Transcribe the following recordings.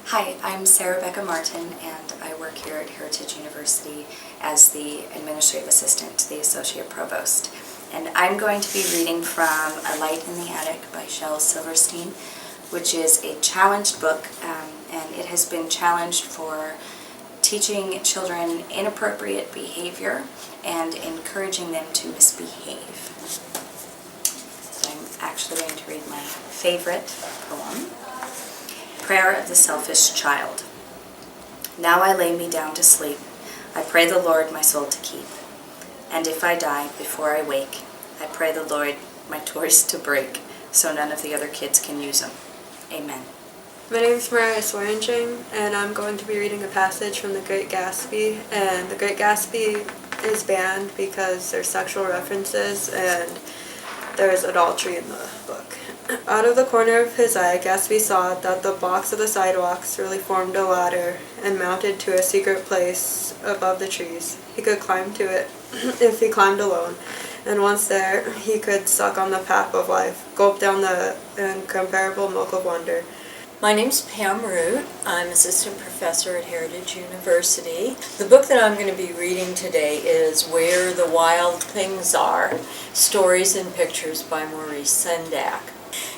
Hi, I'm Sarah Becca Martin, and I work here at Heritage University as the Administrative Assistant to the Associate Provost. And I'm going to be reading from A Light in the Attic by Shel Silverstein, which is a challenged book, and it has been challenged for teaching children inappropriate behavior and encouraging them to misbehave. So I'm actually going to read my favorite poem. Prayer of the Selfish Child. Now I lay me down to sleep. I pray the Lord my soul to keep. And if I die before I wake, I pray the Lord my toys to break, so none of the other kids can use them. Amen. My name is Maurice, and I'm going to be reading a passage from The Great Gatsby. And The Great Gatsby is banned because there's sexual references and there's adultery in the book. Out of the corner of his eye, Gatsby saw that the blocks of the sidewalks really formed a ladder and mounted to a secret place above the trees. He could climb to it if he climbed alone, and once there, he could suck on the pap of life, gulp down the incomparable milk of wonder. My name's Pam Root. I'm assistant professor at Heritage University. The book that I'm going to be reading today is Where the Wild Things Are, Stories and Pictures by Maurice Sendak.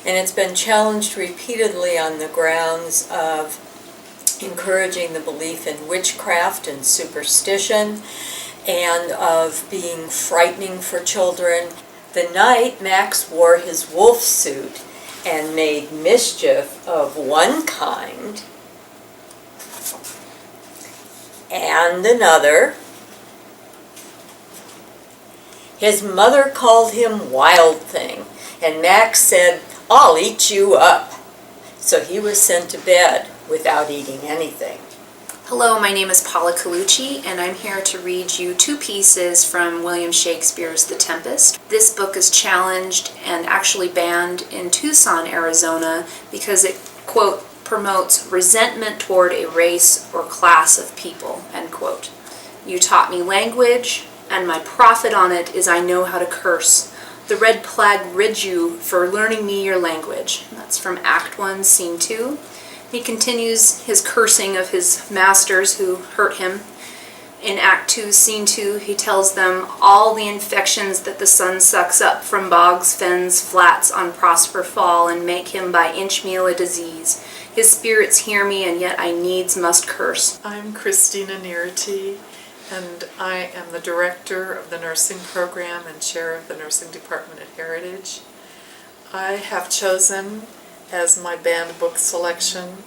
And it's been challenged repeatedly on the grounds of encouraging the belief in witchcraft and superstition and of being frightening for children. The night Max wore his wolf suit and made mischief of one kind and another, his mother called him Wild Thing, and Max said, "I'll eat you up." So he was sent to bed without eating anything. Hello, my name is Paula Colucci, and I'm here to read you two pieces from William Shakespeare's The Tempest. This book is challenged and actually banned in Tucson, Arizona, because it, quote, promotes resentment toward a race or class of people, end quote. You taught me language, and my profit on it is I know how to curse. The red plague rid you for learning me your language. That's from Act 1, Scene 2. He continues his cursing of his masters who hurt him. In Act 2, Scene 2, he tells them all the infections that the sun sucks up from bogs, fens, flats on Prosper Fall and make him by inch meal a disease. His spirits hear me, and yet I needs must curse. I'm Christina Nerity, and I am the director of the nursing program and chair of the nursing department at Heritage. I have chosen as my banned book selection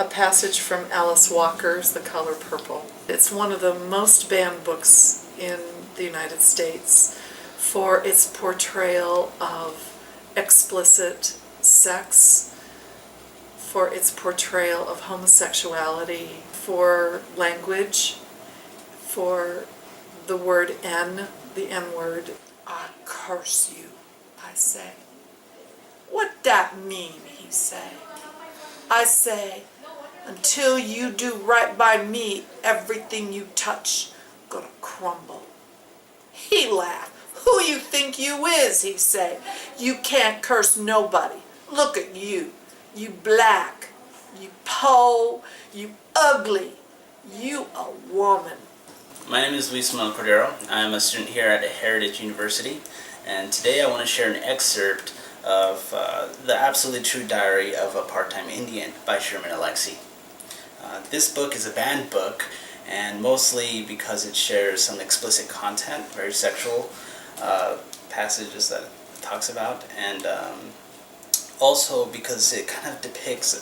a passage from Alice Walker's The Color Purple. It's one of the most banned books in the United States for its portrayal of explicit sex, for its portrayal of homosexuality, for language, for the word N, the N-word. I curse you, I say. What that mean, he say. I say, until you do right by me, everything you touch gonna crumble. He laughed. Who you think you is, he say. You can't curse nobody. Look at you. You black. You po. You ugly. You a woman. My name is Luis Manuel Cordero. I'm a student here at Heritage University, and today I want to share an excerpt of The Absolutely True Diary of a Part-Time Indian by Sherman Alexie. This book is a banned book, and mostly because it shares some explicit content, very sexual passages that it talks about, and also because it kind of depicts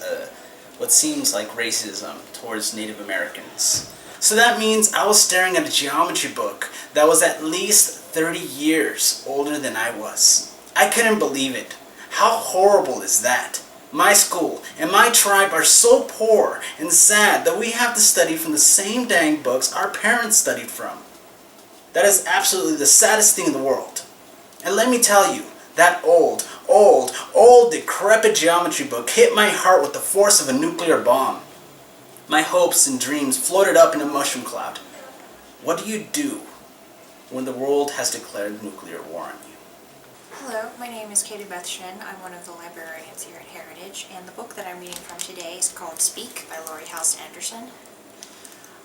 what seems like racism towards Native Americans. So that means I was staring at a geometry book that was at least 30 years older than I was. I couldn't believe it. How horrible is that? My school and my tribe are so poor and sad that we have to study from the same dang books our parents studied from. That is absolutely the saddest thing in the world. And let me tell you, that old decrepit geometry book hit my heart with the force of a nuclear bomb. My hopes and dreams floated up in a mushroom cloud. What do you do when the world has declared nuclear war on you? Hello, my name is Katie Beth Shin. I'm one of the librarians here at Heritage, and the book that I'm reading from today is called Speak by Laurie, Halse, Anderson.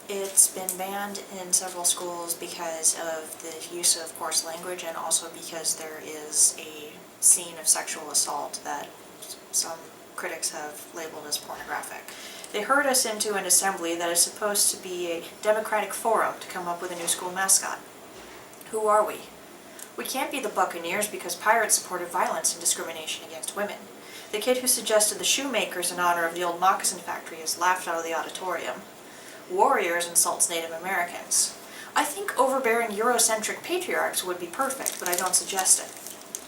It's been banned in several schools because of the use of coarse language and also because there is a scene of sexual assault that some critics have labeled as pornographic. They herd us into an assembly that is supposed to be a democratic forum to come up with a new school mascot. Who are we? We can't be the Buccaneers because pirates supported violence and discrimination against women. The kid who suggested the shoemakers in honor of the old moccasin factory is laughed out of the auditorium. Warriors insults Native Americans. I think overbearing Eurocentric patriarchs would be perfect, but I don't suggest it.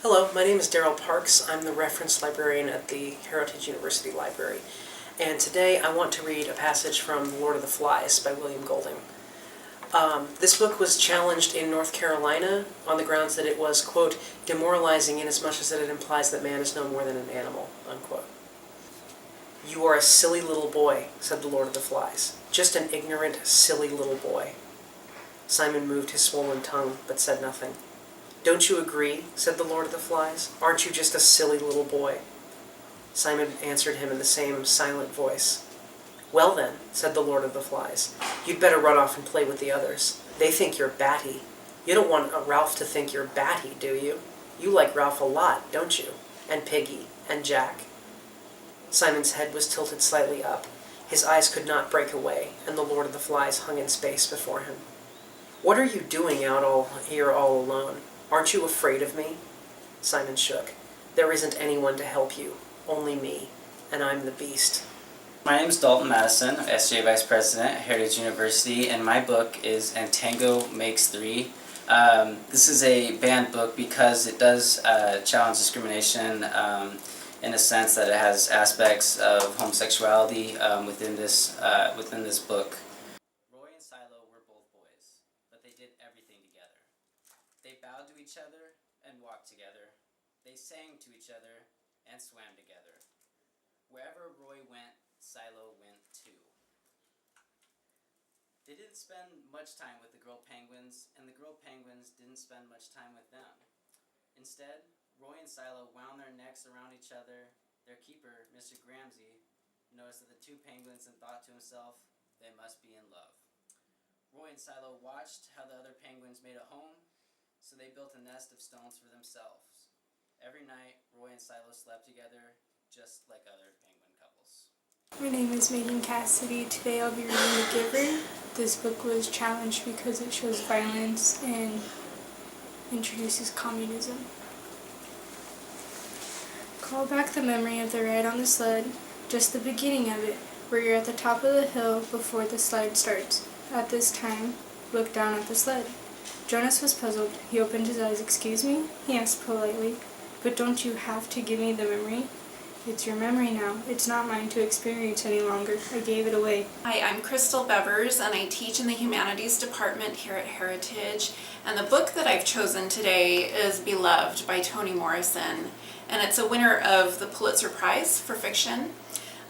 Hello, my name is Daryl Parks. I'm the reference librarian at the Heritage University Library. And today I want to read a passage from The Lord of the Flies by William Golding. This book was challenged in North Carolina on the grounds that it was, quote, demoralizing inasmuch as that it implies that man is no more than an animal, unquote. You are a silly little boy, said the Lord of the Flies. Just an ignorant, silly little boy. Simon moved his swollen tongue, but said nothing. Don't you agree, said the Lord of the Flies. Aren't you just a silly little boy? Simon answered him in the same silent voice. Well then, said the Lord of the Flies, you'd better run off and play with the others. They think you're batty. You don't want Ralph to think you're batty, do you? You like Ralph a lot, don't you? And Piggy, and Jack. Simon's head was tilted slightly up. His eyes could not break away, and the Lord of the Flies hung in space before him. What are you doing out here all alone? Aren't you afraid of me? Simon shook. There isn't anyone to help you, only me, and I'm the beast. My name is Dalton Madison, SJ Vice President at Heritage University, and my book is And Tango Makes Three. This is a banned book because it does challenge discrimination in a sense that it has aspects of homosexuality within this book. Roy and Silo were both boys, but they did everything together. They bowed to each other and walked together. They sang to each other and swam together. Wherever Roy went, Silo went too. They didn't spend much time with the girl penguins, and the girl penguins didn't spend much time with them. Instead, Roy and Silo wound their necks around each other. Their keeper, Mr. Gramsey, noticed that the two penguins and thought to himself, they must be in love. Roy and Silo watched how the other penguins made a home, so they built a nest of stones for themselves. Every night, Roy and Silo slept together, just like other penguin couples. My name is Megan Cassidy. Today I'll be reading The Giver. This book was challenged because it shows violence and introduces communism. Call back the memory of the ride on the sled, just the beginning of it, where you're at the top of the hill before the slide starts. At this time, look down at the sled. Jonas was puzzled. He opened his eyes. Excuse me? He asked politely. But don't you have to give me the memory? It's your memory now. It's not mine to experience any longer. I gave it away. Hi, I'm Crystal Bevers, and I teach in the Humanities Department here at Heritage. And the book that I've chosen today is Beloved by Toni Morrison, and it's a winner of the Pulitzer Prize for fiction.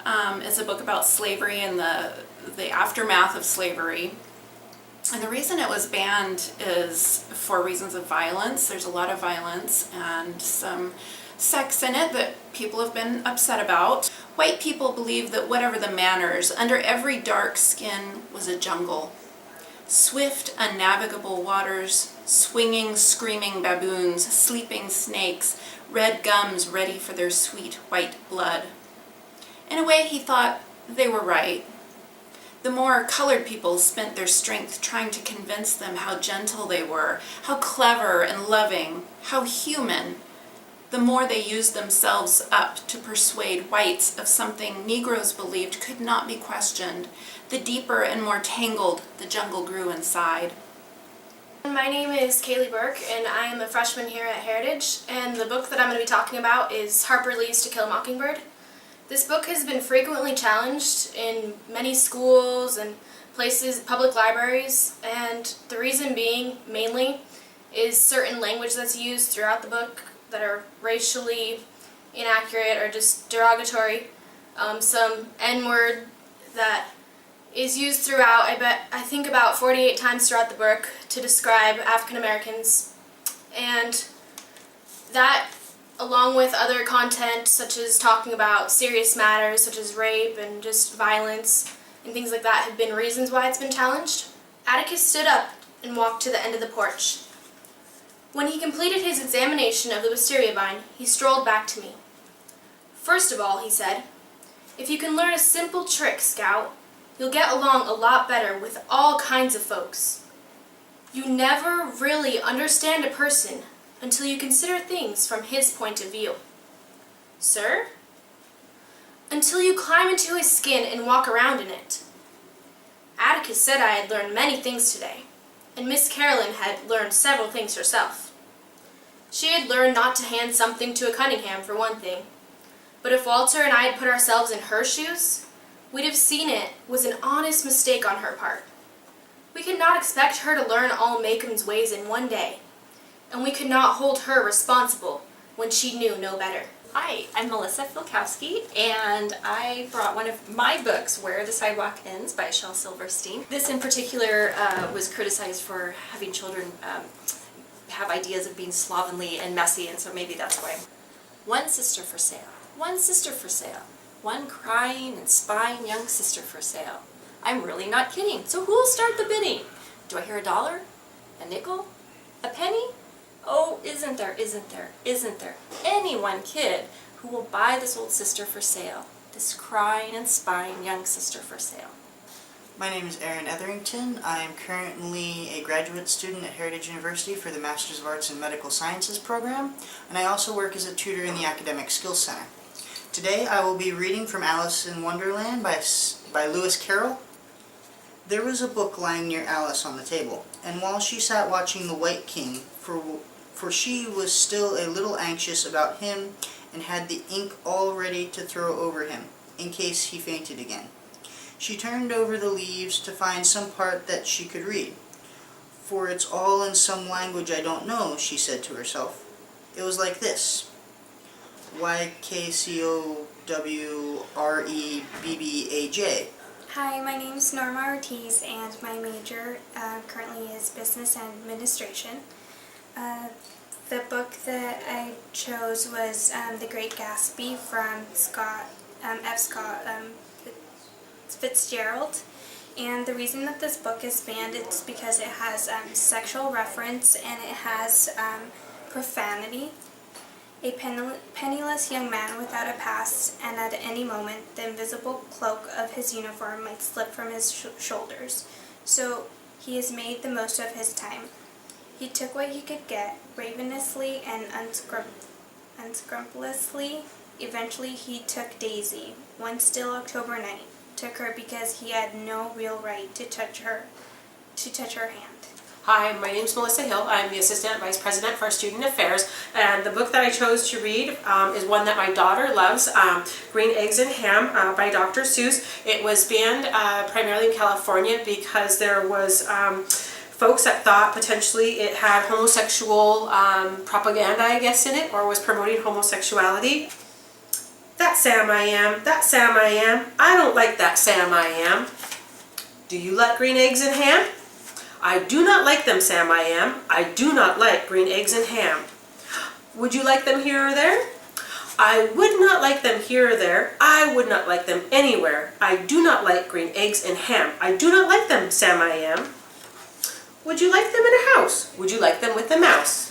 It's a book about slavery and the aftermath of slavery. And the reason it was banned is for reasons of violence. There's a lot of violence and some sex in it that people have been upset about. White people believe that whatever the manners, under every dark skin was a jungle. Swift, unnavigable waters, swinging, screaming baboons, sleeping snakes, red gums ready for their sweet white blood. In a way, he thought they were right. The more colored people spent their strength trying to convince them how gentle they were, how clever and loving, how human, the more they used themselves up to persuade whites of something Negroes believed could not be questioned, the deeper and more tangled the jungle grew inside. My name is Kaylee Burke, and I am a freshman here at Heritage, and the book that I'm going to be talking about is Harper Lee's To Kill a Mockingbird. This book has been frequently challenged in many schools and places, public libraries, and the reason being, mainly, is certain language that's used throughout the book that are racially inaccurate or just derogatory. Some N-word that is used throughout, I think about 48 times throughout the book to describe African Americans. And That, along with other content such as talking about serious matters such as rape and just violence and things like that, have been reasons why it's been challenged. Atticus stood up and walked to the end of the porch. When he completed his examination of the wisteria vine, he strolled back to me. "First of all," he said, "if you can learn a simple trick, Scout, you'll get along a lot better with all kinds of folks. You never really understand a person until you consider things from his point of view." "Sir?" "Until you climb into his skin and walk around in it." Atticus said I had learned many things today, and Miss Carolyn had learned several things herself. She had learned not to hand something to a Cunningham, for one thing, but if Walter and I had put ourselves in her shoes, we'd have seen it was an honest mistake on her part. We could not expect her to learn all Macomb's ways in one day, and we could not hold her responsible when she knew no better. Hi, I'm Melissa Filkowski, and I brought one of my books, Where the Sidewalk Ends by Shel Silverstein. This in particular was criticized for having children have ideas of being slovenly and messy, and so maybe that's why. One sister for sale, one sister for sale, one crying and spying young sister for sale. I'm really not kidding, so who'll start the bidding? Do I hear a dollar? A nickel? A penny? Oh, isn't there any one kid who will buy this old sister for sale, this crying and spying young sister for sale? My name is Erin Etherington. I am currently a graduate student at Heritage University for the Masters of Arts in Medical Sciences program, and I also work as a tutor in the Academic Skills Center. Today I will be reading from Alice in Wonderland by Lewis Carroll. There was a book lying near Alice on the table, and while she sat watching the White King, for she was still a little anxious about him and had the ink all ready to throw over him, in case he fainted again. She turned over the leaves to find some part that she could read. "For it's all in some language I don't know," she said to herself. It was like this: YKCOWREBBAJ. Hi, my name is Norma Ortiz, and my major currently is Business Administration. The book that I chose was The Great Gatsby from Scott Fitzgerald. And the reason that this book is banned is because it has sexual reference and it has profanity. A penniless young man without a past, and at any moment the invisible cloak of his uniform might slip from his shoulders. So he has made the most of his time. He took what he could get, ravenously and unscrupulously. Eventually he took Daisy, one still October night. Took her because he had no real right to touch her hand. Hi, my name is Melissa Hill. I'm the Assistant Vice President for Student Affairs, and the book that I chose to read is one that my daughter loves, Green Eggs and Ham by Dr. Seuss. It was banned primarily in California because there was folks that thought potentially it had homosexual propaganda, I guess, in it, or was promoting homosexuality. That Sam I am, that Sam I am, I don't like that Sam I am. Do you like green eggs and ham? I do not like them, Sam I am. I do not like green eggs and ham. Would you like them here or there? I would not like them here or there. I would not like them anywhere. I do not like green eggs and ham. I do not like them, Sam I am. Would you like them in a house? Would you like them with a mouse?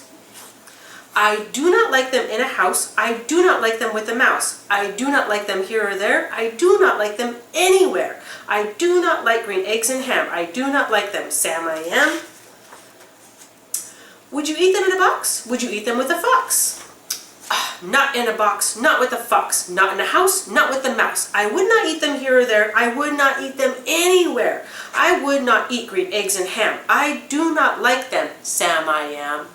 I do not like them in a house. I do not like them with a mouse. I do not like them here or there. I do not like them anywhere. I do not like green eggs and ham. I do not like them, Sam I am. Would you eat them in a box? Would you eat them with a fox? Not in a box, not with a fox, not in a house, not with a mouse. I would not eat them here or there. I would not eat them anywhere. I would not eat green eggs and ham. I do not like them, Sam I am.